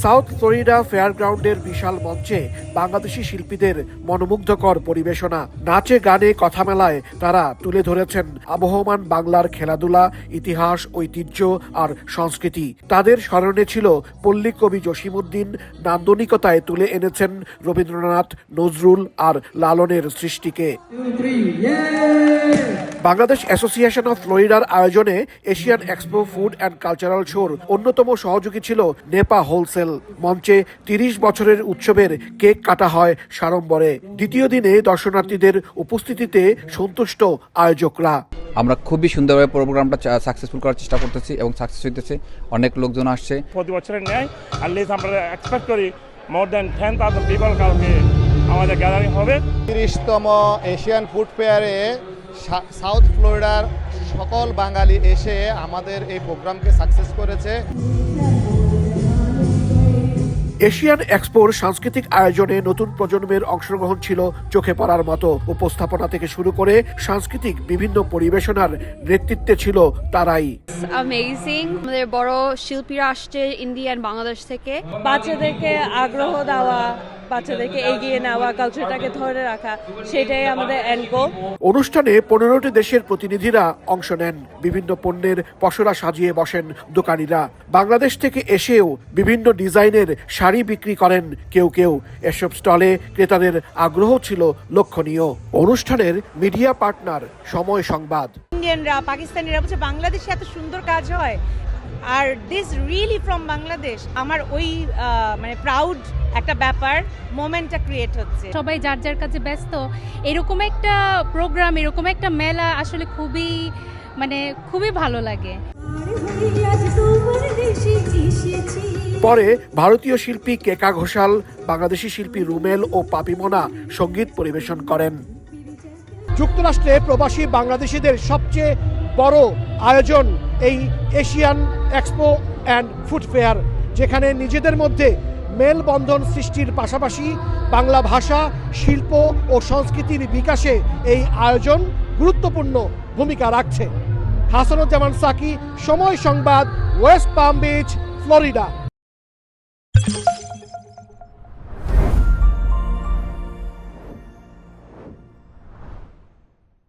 South Florida ফেয়ারগ্রাউন্ডের বিশাল মঞ্চে বাংলাদেশি শিল্পীদের মনোমুগ্ধকর পরিবেশনা, নাচে গানে কথা মেলায় তারা তুলে ধরেছেন আবহমান বাংলার খেলাধুলা, ইতিহাস, ঐতিহ্য আর সংস্কৃতি। তাদের স্মরণে ছিল পল্লী কবি জসিমউদ্দিন, নান্দনিকতায় তুলে এনেছেন রবীন্দ্রনাথ, নজরুল আর লালনের সৃষ্টিকে। বাংলাদেশ অ্যাসোসিয়েশন অফ ফ্লোরিডার আয়োজনে Asian expo food and cultural শোর অন্যতম সহযোগী ছিল নেপা হোলসেল। মঞ্চে ৩০ বছরের উৎসবের কেক কাটা হয় সাড়ম্বরে। দ্বিতীয় দিনে দর্শনার্থীদের উপস্থিতিতে সন্তুষ্ট আয়োজকরা। আমরা খুবই সুন্দরভাবে প্রোগ্রামটা সাকসেসফুল করার চেষ্টা করতেছি এবং সাকসেস হইতেছে। অনেক লোকজন আসছে। প্রতি বছরের ন্যায় অ্যাটলিস্ট আমরা এক্সপেক্ট করি মোর দ্যান 10,000 পিপল কালকে আমাদের গ্যাদারিং হবে। ৩০তম এশিয়ান ফুড ফেয়ারে সাউথ ফ্লোরিডার সকল বাঙালি এসে আমাদের এই প্রোগ্রামকে সাকসেস করেছে। এশিয়ান এক্সপোর সাংস্কৃতিক আয়োজনে নতুন প্রজন্মের অংশগ্রহণ ছিল চোখে পড়ার মতো। উপস্থাপনা থেকে শুরু করে সাংস্কৃতিক বিভিন্ন পরিবেশনার নেতৃত্বে ছিল তারাই। অ্যামেজিং। আমাদের বড় শিল্পীরা আসছে ইন্ডিয়া আর বাংলাদেশ থেকে। বাচ্চাদেরকে আগ্রহ দেওয়া, বাচ্চাদেরকে এগিয়ে নেওয়া, কালচারটাকে ধরে রাখা, সেটাই আমাদের এন্ড গোল। অনুষ্ঠানে 15টি দেশের প্রতিনিধিরা অংশ নেন। বিভিন্ন পণ্যের পসরা সাজিয়ে বসেন দোকানিরা। বাংলাদেশ থেকে এসেও বিভিন্ন ডিজাইনের শাড়ি বিক্রি করেন কেউ কেউ। এসব স্টলে ক্রেতাদের আগ্রহ ছিল লক্ষণীয়। অনুষ্ঠানের মিডিয়া পার্টনার সময় সংবাদ। ইন্ডিয়ানরা, পাকিস্তানিরা বলছে বাংলাদেশে এত সুন্দর কাজ হয়, আর দিস রিয়েলি ফ্রম বাংলাদেশ। আমার ওই মানে প্রাউড একটা ব্যাপার, মোমেন্টটা ক্রিয়েট হচ্ছে। সবাই যার যার কাছে ব্যস্ত। এরকম একটা প্রোগ্রাম, এরকম একটা মেলা আসলে খুবই ভালো লাগে। পরে ভারতীয় শিল্পী কেকা ঘোষাল, বাংলাদেশি শিল্পী রুমেল ও পাপিমোনা সঙ্গীত পরিবেশন করেন। যুক্তরাষ্ট্রে প্রবাসী বাংলাদেশিদের সবচেয়ে বড় আয়োজন এই Asian expo and food fair, যেখানে নিজেদের মধ্যে মেলবন্ধন সৃষ্টির পাশাপাশি বাংলা ভাষা, শিল্প ও সংস্কৃতির বিকাশে এই আয়োজন গুরুত্বপূর্ণ ভূমিকা রাখছে। হাসানুজ্জামান সাকি, সময় সংবাদ, ওয়েস্ট পাম বিচ, ফ্লোরিডা।